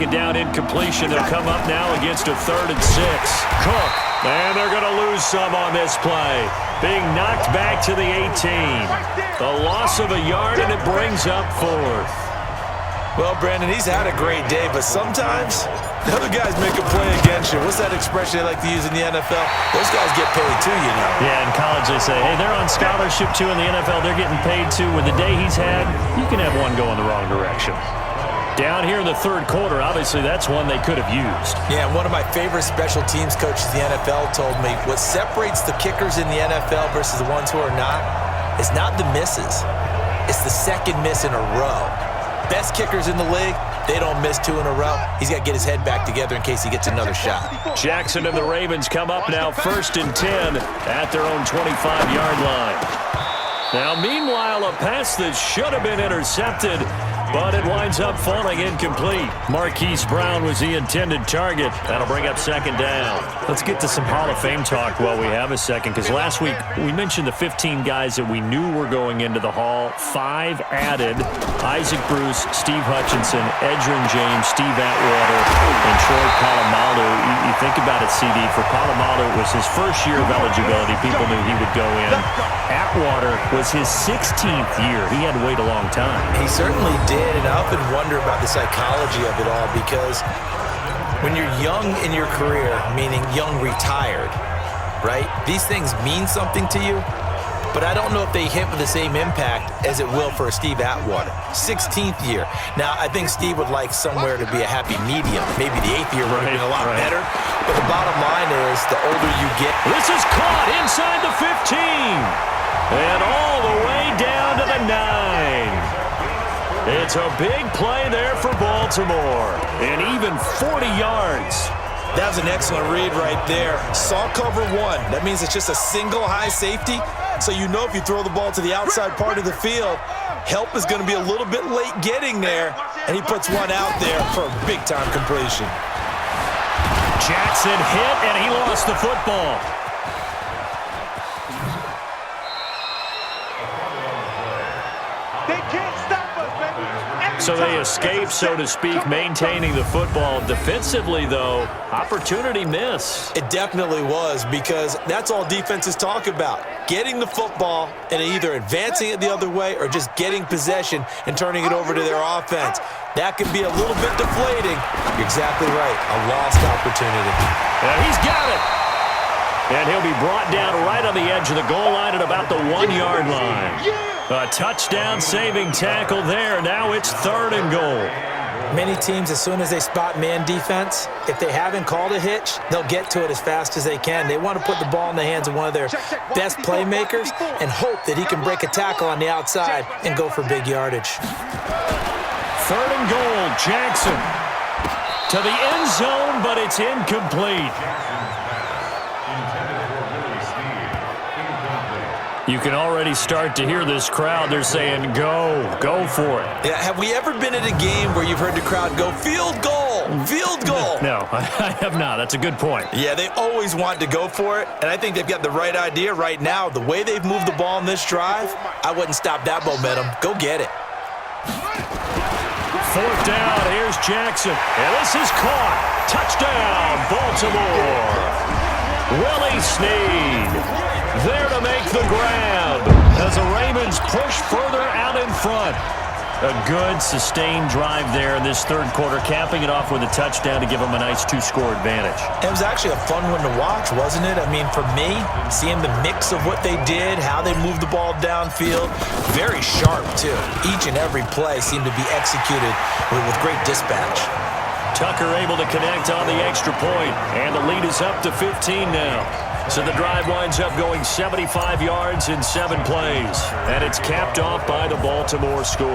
second down incompletion. They'll come up now against a 3rd and 6. Cook. And they're going to lose some on this play. Being knocked back to the 18. The loss of a yard, and it brings up 4th. Well, Brandon, he's had a great day, but sometimes the other guys make a play against you. What's that expression they like to use in the NFL? Those guys get paid too, you know. Yeah, in college they say, hey, they're on scholarship too. In the NFL, they're getting paid too. With the day he's had, you can have one going the wrong direction. Down here in the 3rd quarter, obviously that's one they could have used. Yeah, and one of my favorite special teams coaches in the NFL told me what separates the kickers in the NFL versus the ones who are not is not the misses. It's the second miss in a row. Best kickers in the league, they don't miss 2 in a row. He's got to get his head back together in case he gets another shot. Jackson and the Ravens come up now 1st and 10 at their own 25-yard line. Now, meanwhile, a pass that should have been intercepted, but it winds up falling incomplete. Marquise Brown was the intended target. That'll bring up 2nd down. Let's get to some Hall of Fame talk while we have a second, because last week we mentioned the 15 guys that we knew were going into the Hall. 5 added: Isaac Bruce, Steve Hutchinson, Edgerrin James, Steve Atwater, and Troy Polamalu. You think about it, CD. For Polamalu, it was his first year of eligibility. People knew he would go in. Atwater was his 16th year. He had to wait a long time. He certainly did, and I often wonder about the psychology of it all, because when you're young in your career, meaning young retired, right, these things mean something to you, but I don't know if they hit with the same impact as it will for a Steve Atwater. 16th year. Now, I think Steve would like somewhere to be a happy medium. Maybe the 8th year would have been a lot better, but the bottom line is the older you get. This is caught inside the 15. And all the way down to the 9. It's a big play there for Baltimore. And even 40 yards. That was an excellent read right there. Saw cover 1. That means it's just a single high safety. So you know if you throw the ball to the outside part of the field, help is going to be a little bit late getting there. And he puts one out there for a big-time completion. Jackson hit, and he lost the football. So they escape, so to speak, maintaining the football. Defensively, though, opportunity miss. It definitely was, because that's all defenses talk about. Getting the football and either advancing it the other way or just getting possession and turning it over to their offense. That can be a little bit deflating. You're exactly right. A lost opportunity. And he's got it. And he'll be brought down right on the edge of the goal line at about the 1-yard line. A touchdown-saving tackle there. Now it's 3rd and goal. Many teams, as soon as they spot man defense, if they haven't called a hitch, they'll get to it as fast as they can. They want to put the ball in the hands of one of their best playmakers and hope that he can break a tackle on the outside and go for big yardage. 3rd and goal, Jackson to the end zone, but it's incomplete. You can already start to hear this crowd. They're saying, go for it. Yeah, have we ever been at a game where you've heard the crowd go, field goal, field goal? No, I have not. That's a good point. Yeah, they always want to go for it, and I think they've got the right idea right now. The way they've moved the ball in this drive, I wouldn't stop that momentum. Go get it. 4th down, here's Jackson. And this is caught. Touchdown, Baltimore. Willie Snead there to make the grab as the Ravens push further out in front. A good, sustained drive there in this 3rd quarter, capping it off with a touchdown to give them a nice 2-score advantage. It was actually a fun one to watch, wasn't it? I mean, for me, seeing the mix of what they did, how they moved the ball downfield, very sharp, too. Each and every play seemed to be executed with great dispatch. Tucker able to connect on the extra point, and the lead is up to 15 now. So the drive winds up going 75 yards in 7 plays. And it's capped off by the Baltimore score.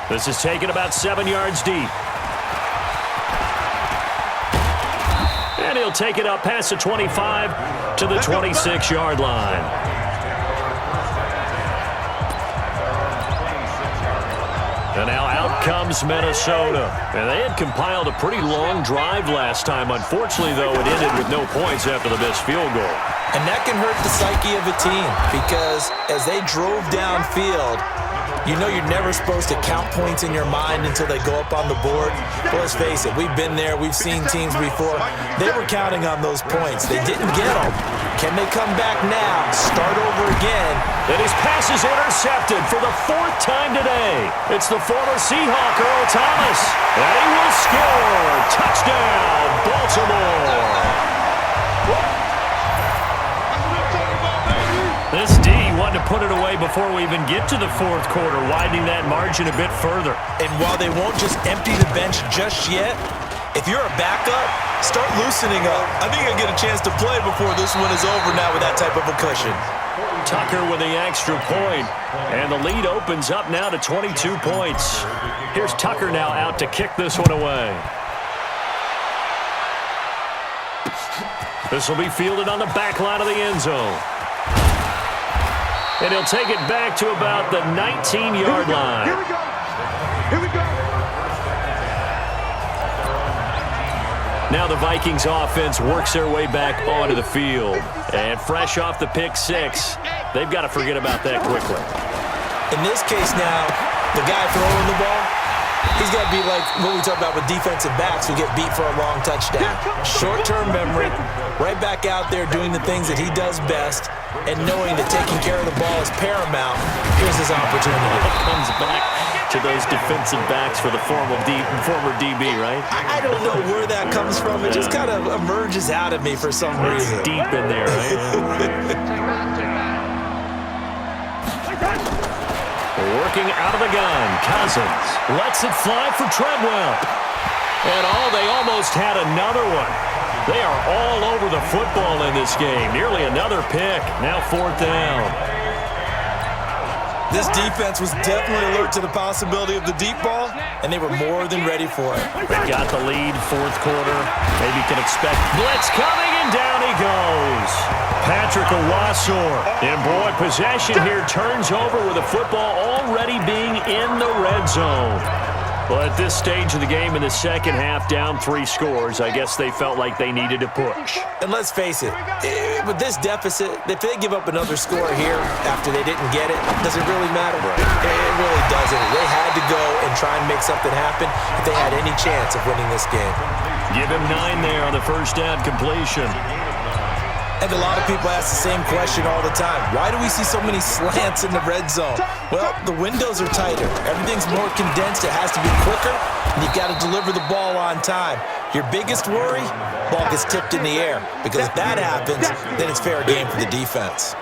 This is taken about 7 yards deep. And he'll take it up past the 25 to the 26-yard line. And now out comes Minnesota. And they had compiled a pretty long drive last time. Unfortunately, though, it ended with no points after the missed field goal. And that can hurt the psyche of a team, because as they drove downfield, You know you're never supposed to count points in your mind until they go up on the board. But let's face it, we've been there. We've seen teams before. They were counting on those points. They didn't get them. Can they come back now, start over again? And his pass is intercepted for the 4th time today. It's the former Seahawk, Earl Thomas. And he will score. Touchdown, Baltimore. This D wanted to put it away before we even get to the 4th quarter, widening that margin a bit further. And while they won't just empty the bench just yet, if you're a backup, start loosening up. I think you'll get a chance to play before this one is over now with that type of a cushion. Tucker with the extra point, and the lead opens up now to 22 points. Here's Tucker now out to kick this one away. This will be fielded on the back line of the end zone. And he'll take it back to about the 19-yard line. Here we go. Here we go. Now the Vikings offense works their way back onto the field. And fresh off the pick six, they've got to forget about that quickly. In this case now, the guy throwing the ball, he's got to be like what we talk about with defensive backs who get beat for a long touchdown. Short-term memory, right back out there doing the things that he does best, and knowing that taking care of the ball is paramount. Here's his opportunity. Comes back to those defensive backs for the former DB, right? I don't know where that comes from. It just kind of emerges out of me for some It's reason. deep in there, right? Working out of the gun, Cousins lets it fly for Treadwell. And they almost had another one. They are all over the football in this game. Nearly another pick. Now 4th down. This defense was definitely alert to the possibility of the deep ball, and they were more than ready for it. They got the lead, 4th quarter. Maybe can expect blitz coming, and down he goes. Patrick Owasor. And boy, possession here turns over with the football already being in the red zone. Well, at this stage of the game in the second half, down 3 scores, I guess they felt like they needed to push. And let's face it, with this deficit, if they give up another score here after they didn't get it, does it really matter? Right. It really doesn't. They had to go and try and make something happen if they had any chance of winning this game. Give him 9 there on the first down completion. And a lot of people ask the same question all the time. Why do we see so many slants in the red zone? Well, the windows are tighter. Everything's more condensed. It has to be quicker, and you've got to deliver the ball on time. Your biggest worry, ball gets tipped in the air. Because if that happens, then it's fair game for the defense.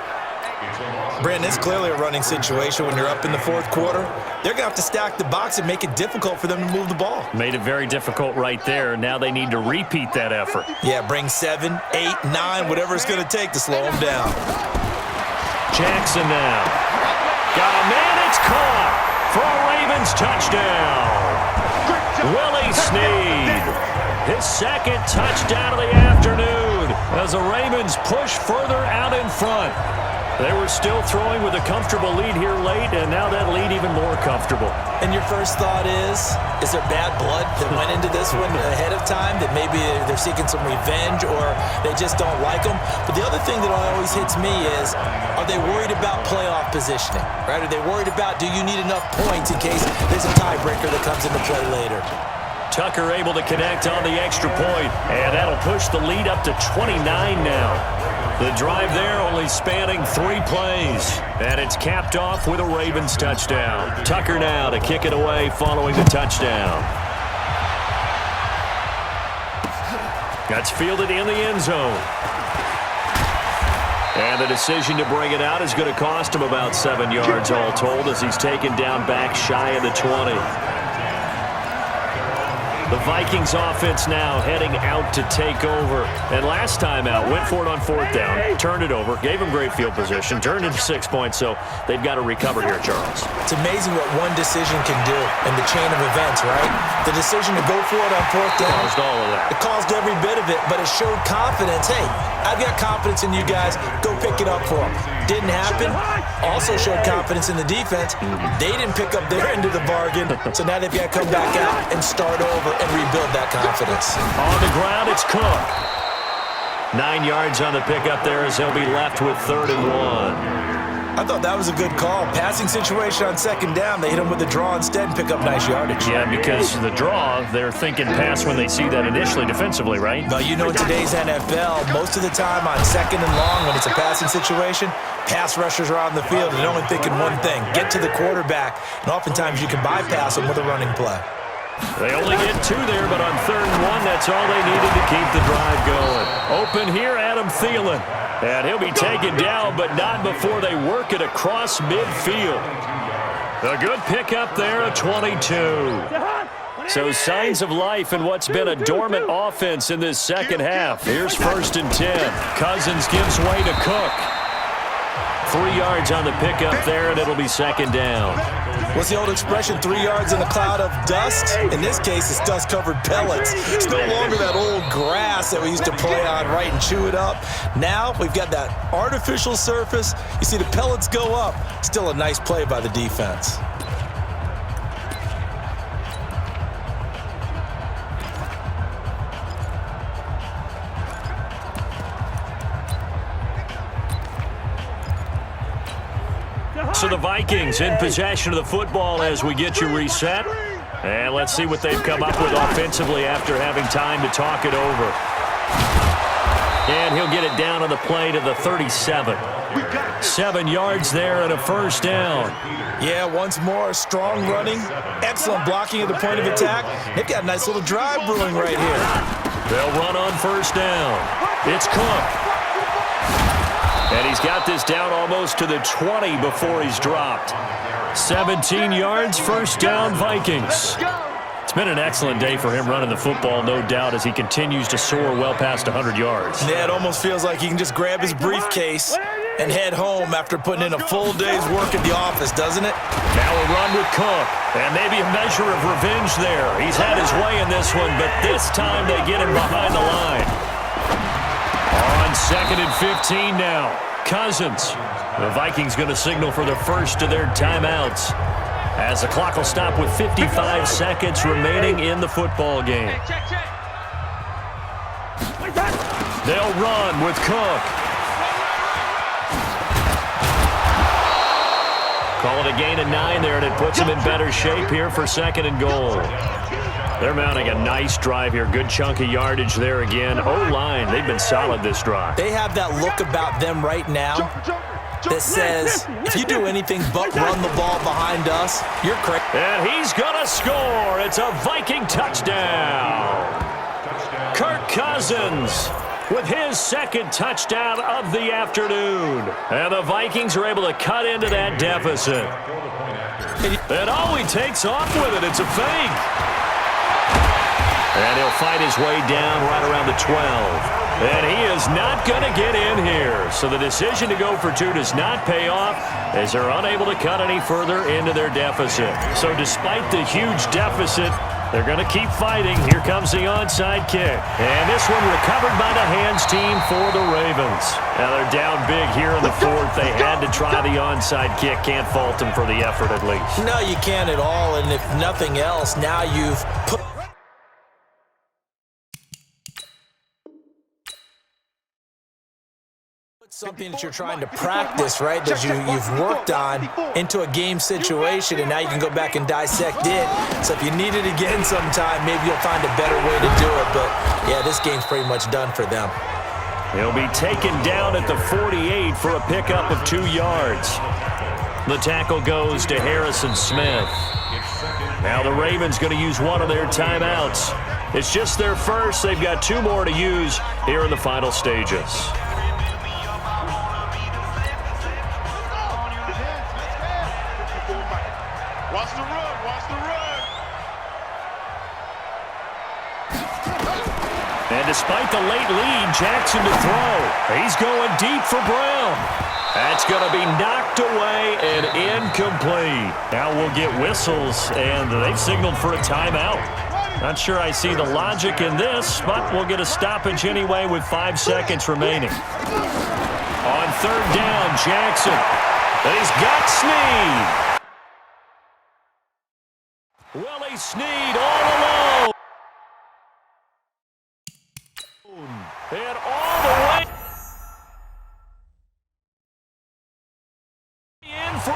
Brandon, it's clearly a running situation when you're up in the 4th quarter. They're going to have to stack the box and make it difficult for them to move the ball. Made it very difficult right there. Now they need to repeat that effort. Yeah, bring 7, 8, 9, whatever it's going to take to slow them down. Jackson now. Got a man, it's caught for a Ravens touchdown. Willie Snead, his 2nd touchdown of the afternoon as the Ravens push further out in front. They were still throwing with a comfortable lead here late, and now that lead even more comfortable. And your first thought is there bad blood that went into this one ahead of time, that maybe they're seeking some revenge or they just don't like them? But the other thing that always hits me is, are they worried about playoff positioning, right? Are they worried about, do you need enough points in case there's a tiebreaker that comes into play later? Tucker able to connect on the extra point, and that'll push the lead up to 29 now. The drive there only spanning 3 plays, and it's capped off with a Ravens touchdown. Tucker now to kick it away following the touchdown. That's fielded in the end zone. And the decision to bring it out is going to cost him about 7 yards all told as he's taken down back shy of the 20. The Vikings offense now heading out to take over. And last time out, went for it on 4th down, turned it over, gave them great field position, turned into 6 points, so they've got to recover here, Charles. It's amazing what one decision can do in the chain of events, right? The decision to go for it on 4th down. Caused all of that. It caused every bit of it, but it showed confidence. Hey, I've got confidence in you guys. Go pick it up for them. Didn't happen. Also showed confidence in the defense. They didn't pick up their end of the bargain, so now they've got to come back out and start over and rebuild that confidence. On the ground, it's Cook. 9 yards on the pickup there as he'll be left with 3rd and 1. I thought that was a good call. Passing situation on second down. They hit him with the draw instead and pick up nice yardage. Yeah, because the draw, they're thinking pass when they see that initially defensively, right? But you know, in today's NFL, most of the time on second and long when it's a passing situation, pass rushers are on the field and they're only thinking one thing, get to the quarterback. And oftentimes you can bypass them with a running play. They only get 2 there, but on 3rd and 1, that's all they needed to keep the drive going. Open here, Adam Thielen. And he'll be taken down, but not before they work it across midfield. A good pickup there, a 22. So signs of life in what's been a dormant offense in this second half. Here's 1st and 10. Cousins gives way to Cook. 3 yards on the pickup there, and it'll be 2nd down. What's the old expression, 3 yards in a cloud of dust? In this case, it's dust-covered pellets. It's no longer that old grass that we used to play on, right, and chew it up. Now we've got that artificial surface. You see the pellets go up. Still a nice play by the defense. So the Vikings in possession of the football as we get you reset. And let's see what they've come up with offensively after having time to talk it over. And he'll get it down on the play to the 37. 7 yards there and a 1st down. Yeah, once more, strong running, excellent blocking at the point of attack. They've got a nice little drive brewing right here. They'll run on 1st down. It's Cook. And he's got this down almost to the 20 before he's dropped. 17 yards, 1st down, Vikings. It's been an excellent day for him running the football, no doubt, as he continues to soar well past 100 yards. Yeah, it almost feels like he can just grab his briefcase and head home after putting in a full day's work at the office, doesn't it? Now a run with Cook, and maybe a measure of revenge there. He's had his way in this one, but this time they get him behind the line. On 2nd and 15 now, Cousins. The Vikings going to signal for the first of their timeouts as the clock will stop with 55 seconds remaining in the football game. They'll run with Cook. Call it a gain of 9 there, and it puts them in better shape here for 2nd and goal. They're mounting a nice drive here. Good chunk of yardage there again. O-line, they've been solid this drive. They have that look about them right now that says, if you do anything but run the ball behind us, you're crazy. And he's going to score. It's a Viking touchdown. Kirk Cousins with his 2nd touchdown of the afternoon. And the Vikings are able to cut into that deficit. And oh, he takes off with it. It's a fake. And he'll fight his way down right around the 12. And he is not going to get in here. So the decision to go for 2 does not pay off as they're unable to cut any further into their deficit. So despite the huge deficit, they're going to keep fighting. Here comes the onside kick. And this one recovered by the hands team for the Ravens. Now they're down big here in the 4th. They had to try the onside kick. Can't fault them for the effort at least. No, you can't at all. And if nothing else, now you've put something that you're trying to practice, right, that you've worked on into a game situation, and now you can go back and dissect it. So if you need it again sometime, maybe you'll find a better way to do it. But, yeah, this game's pretty much done for them. He'll be taken down at the 48 for a pickup of 2 yards. The tackle goes to Harrison Smith. Now the Ravens going to use one of their timeouts. It's just their first. They've got 2 more to use here in the final stages. Watch the run, watch the run. And despite the late lead, Jackson to throw. He's going deep for Brown. That's going to be knocked away and incomplete. Now we'll get whistles, and they've signaled for a timeout. Not sure I see the logic in this, but we'll get a stoppage anyway with 5 seconds remaining. On 3rd down, Jackson. And he's got Snead. Willie Snead all alone.